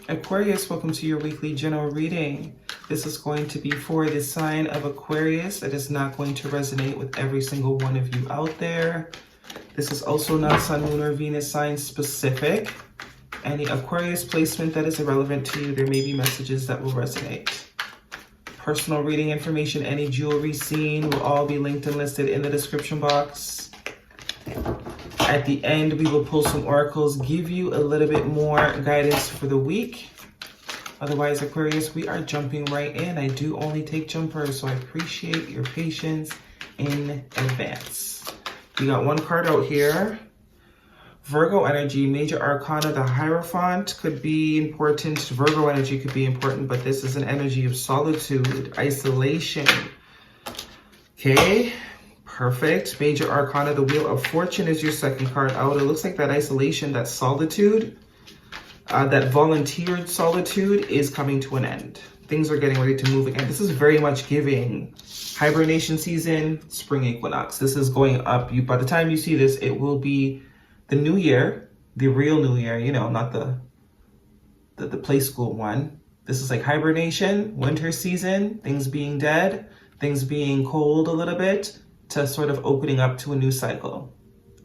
Aquarius, welcome to your weekly general reading. This is going to be for the sign of Aquarius. It is not going to resonate with every single one of you out there. This is also not Sun, Moon, or Venus sign specific. Any Aquarius placement that is irrelevant to you, there may be messages that will resonate. Personal reading information, any jewelry seen will all be linked and listed in the description box. At the end, we will pull some oracles, give you a little bit more guidance for the week. Otherwise, Aquarius, we are jumping right in. I do only take jumpers, so I appreciate your patience in advance. We got one card out here. Virgo energy, major arcana, the Hierophant could be important. Virgo energy could be important, but this is an energy of solitude, isolation. Okay. Perfect. Major Arcana, the Wheel of Fortune is your second card out. It looks like that isolation, that solitude, that volunteered solitude is coming to an end. Things are getting ready to move again. This is very much giving hibernation season, spring equinox. This is going up. By the time you see this, it will be the new year, the real new year, you know, not the play school one. This is like hibernation, winter season, things being dead, things being cold a little bit, to sort of opening up to a new cycle,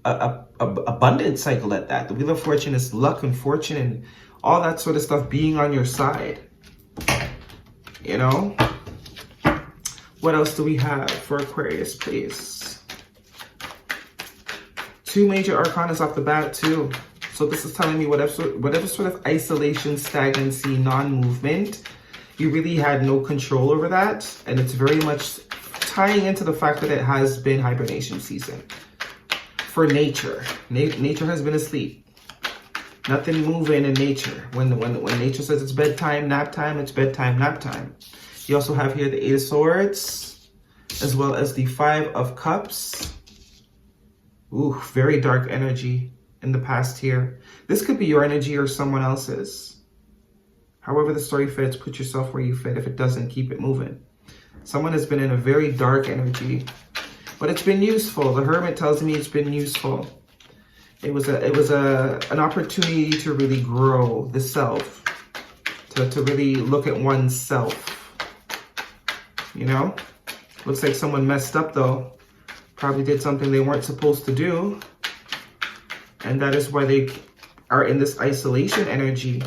a abundant cycle at that. The Wheel of Fortune is luck and fortune and all that sort of stuff being on your side. You know? What else do we have for Aquarius, please? Two major arcanas off the bat too. So this is telling me whatever sort of isolation, stagnancy, non-movement, you really had no control over that. And it's very much tying into the fact that it has been hibernation season for nature. Nature has been asleep. Nothing moving in nature. When nature says it's bedtime, nap time, it's bedtime, nap time. You also have here the Eight of Swords, as well as the Five of Cups. Ooh, very dark energy in the past here. This could be your energy or someone else's. However the story fits, put yourself where you fit. If it doesn't, keep it moving. Someone has been in a very dark energy, but it's been useful. The Hermit tells me it's been useful. It was an opportunity to really grow the self, to really look at oneself. You know, looks like someone messed up though. Probably did something they weren't supposed to do, and that is why they are in this isolation energy.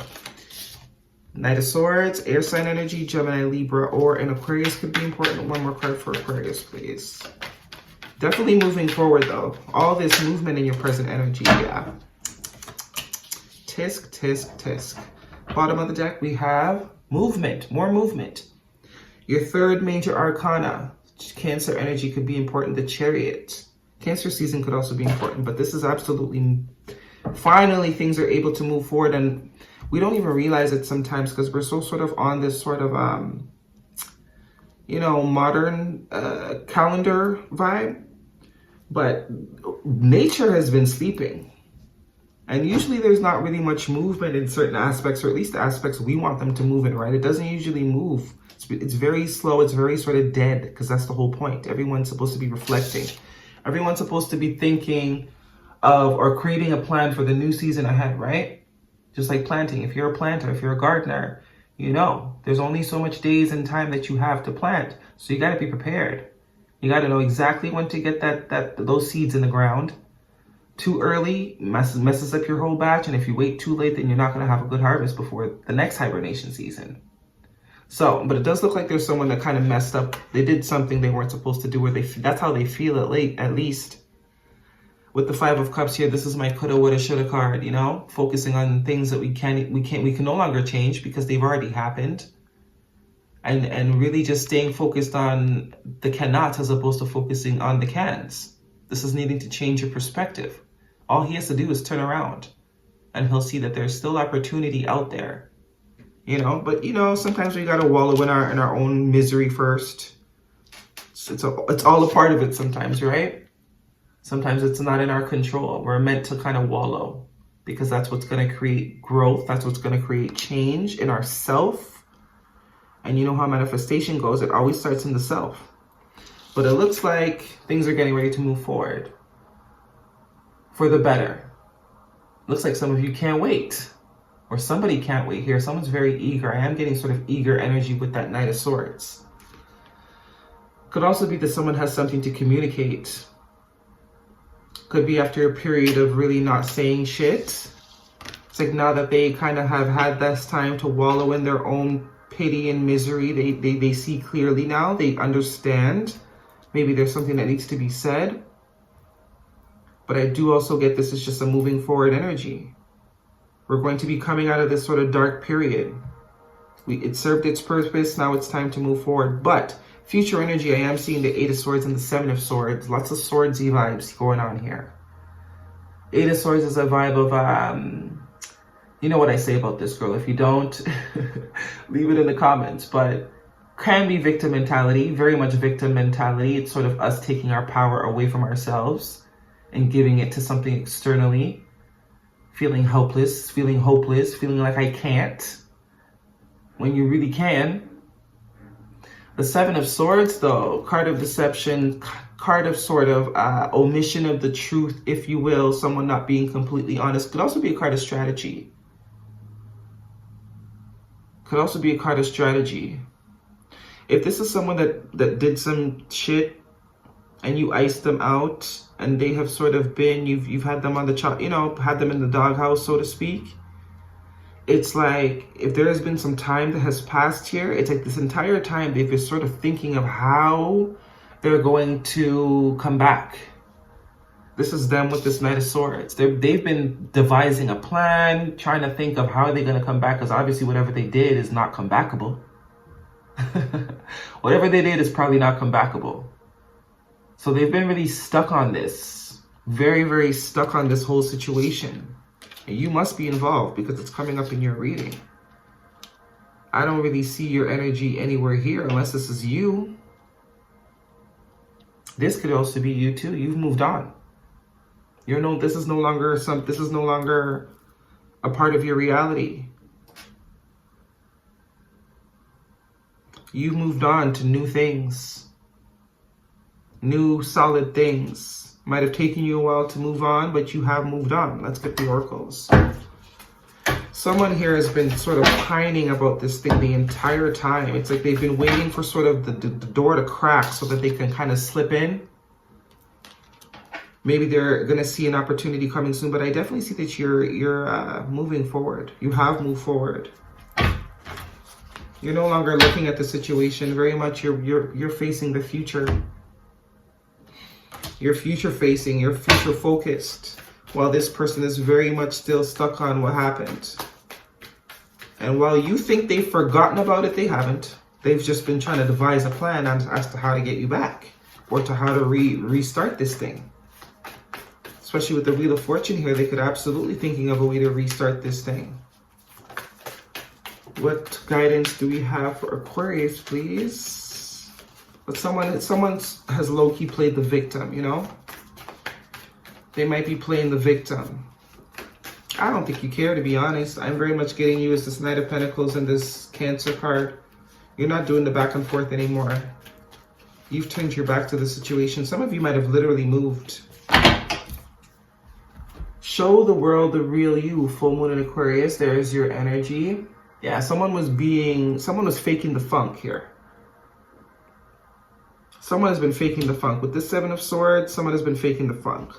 Knight of Swords, air sign energy, Gemini, Libra, or an Aquarius could be important. One more card for Aquarius, please. Definitely moving forward, though. All this movement in your present energy, yeah. Tisk, tisk, tisk. Bottom of the deck, we have movement, more movement. Your third major arcana, Cancer energy could be important. The Chariot. Cancer season could also be important, but this is absolutely, finally, things are able to move forward, and we don't even realize it sometimes because we're so sort of on this sort of, you know, modern calendar vibe. But nature has been sleeping. And usually there's not really much movement in certain aspects, or at least the aspects we want them to move in, right? It doesn't usually move. It's very slow. It's very sort of dead because that's the whole point. Everyone's supposed to be reflecting. Everyone's supposed to be thinking of or creating a plan for the new season ahead, right? Just like planting. If you're a planter, if you're a gardener, you know, there's only so much days and time that you have to plant. So you got to be prepared. You got to know exactly when to get those seeds in the ground. Too early messes up your whole batch. And if you wait too late, then you're not going to have a good harvest before the next hibernation season. So, but it does look like there's someone that kind of messed up. They did something they weren't supposed to do, or that's how they feel at least. With the Five of Cups here, this is my coulda, woulda, shoulda card, you know? Focusing on things that we can no longer change because they've already happened. And really just staying focused on the cannots as opposed to focusing on the cans. This is needing to change your perspective. All he has to do is turn around and he'll see that there's still opportunity out there. You know, but you know, sometimes we gotta wallow in our own misery first. It's all a part of it sometimes, right? Sometimes it's not in our control. We're meant to kind of wallow because that's what's going to create growth. That's what's going to create change in ourself. And you know how manifestation goes. It always starts in the self. But it looks like things are getting ready to move forward for the better. Looks like some of you can't wait. Or somebody can't wait here. Someone's very eager. I am getting sort of eager energy with that Knight of Swords. Could also be that someone has something to communicate. Could be after a period of really not saying shit. It's like now that they kind of have had this time to wallow in their own pity and misery, they see clearly now. They understand. Maybe there's something that needs to be said. But I do also get this is just a moving forward energy. We're going to be coming out of this sort of dark period. It served its purpose. Now it's time to move forward. But future energy, I am seeing the 8 of Swords and the 7 of Swords. Lots of swordsy vibes going on here. 8 of Swords is a vibe of, you know what I say about this girl. If you don't, leave it in the comments. But can be victim mentality, very much victim mentality. It's sort of us taking our power away from ourselves and giving it to something externally. Feeling helpless, feeling hopeless, feeling like I can't. When you really can. The 7 of Swords, though, card of deception, card of sort of omission of the truth, if you will, someone not being completely honest. Could also be a card of strategy. Could also be a card of strategy. If this is someone that did some shit and you iced them out and they have sort of been, you've had them on the you know, had them in the doghouse, so to speak. It's like, if there has been some time that has passed here, it's like this entire time they've been sort of thinking of how they're going to come back. This is them with this Knight of Swords. They've been devising a plan, trying to think of how they're going to come back, because obviously whatever they did is not comebackable. Whatever they did is probably not comebackable. So they've been really stuck on this. Very, very stuck on this whole situation. And you must be involved because it's coming up in your reading. I don't really see your energy anywhere here unless this is you. This could also be you too. You've moved on. This is no longer a part of your reality. You've moved on to new things. New solid things. Might have taken you a while to move on, but you have moved on. Let's get the oracles. Someone here has been sort of pining about this thing the entire time. It's like they've been waiting for sort of the door to crack so that they can kind of slip in. Maybe they're going to see an opportunity coming soon, but I definitely see that you're moving forward. You have moved forward. You're no longer looking at the situation. Very much you're facing the future. You're future facing, you're future focused, while this person is very much still stuck on what happened. And while you think they've forgotten about it, they haven't. They've just been trying to devise a plan as to how to get you back, or to how to restart this thing. Especially with the Wheel of Fortune here, they could absolutely thinking of a way to restart this thing. What guidance do we have for Aquarius, please? But someone has low-key played the victim, you know? They might be playing the victim. I don't think you care, to be honest. I'm very much getting you as this Knight of Pentacles and this Cancer card. You're not doing the back and forth anymore. You've turned your back to the situation. Some of you might have literally moved. Show the world the real you, full moon in Aquarius. There is your energy. Yeah, someone was faking the funk here. Someone has been faking the funk. With this 7 of Swords, someone has been faking the funk.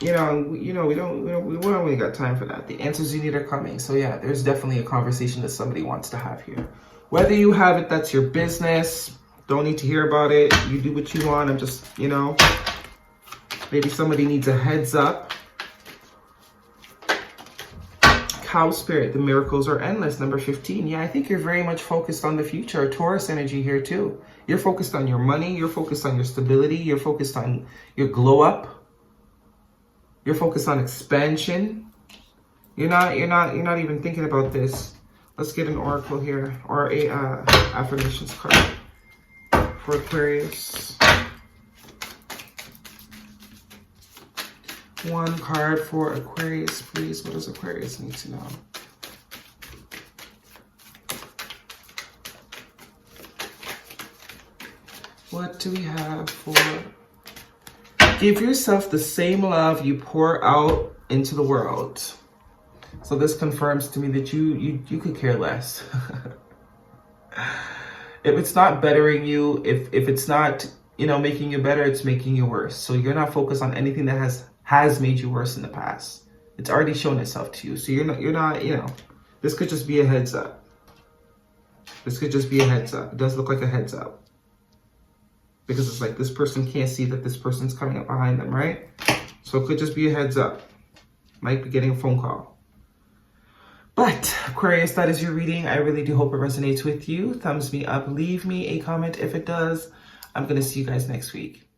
We don't really got time for that. The answers you need are coming. So yeah, there's definitely a conversation that somebody wants to have here. Whether you have it, that's your business. Don't need to hear about it. You do what you want. I'm just, maybe somebody needs a heads up. Cow spirit, the miracles are endless. Number 15. Yeah, I think you're very much focused on the future. Taurus energy here too. You're focused on your money. You're focused on your stability. You're focused on your glow up. You're focused on expansion. You're not even thinking about this. Let's get an oracle here, or a affirmations card for Aquarius. One card for Aquarius, please. What does Aquarius need to know? What do we have for... Give yourself the same love you pour out into the world. So this confirms to me that you could care less. If it's not bettering you, if it's not, you know, making you better, it's making you worse. So you're not focused on anything that has made you worse in the past. It's already shown itself to you. So you're not, you know, this could just be a heads up. This could just be a heads up. It does look like a heads up. Because it's like this person can't see that this person's coming up behind them, right? So it could just be a heads up. Might be getting a phone call. But Aquarius, that is your reading. I really do hope it resonates with you. Thumbs me up. Leave me a comment if it does. I'm going to see you guys next week.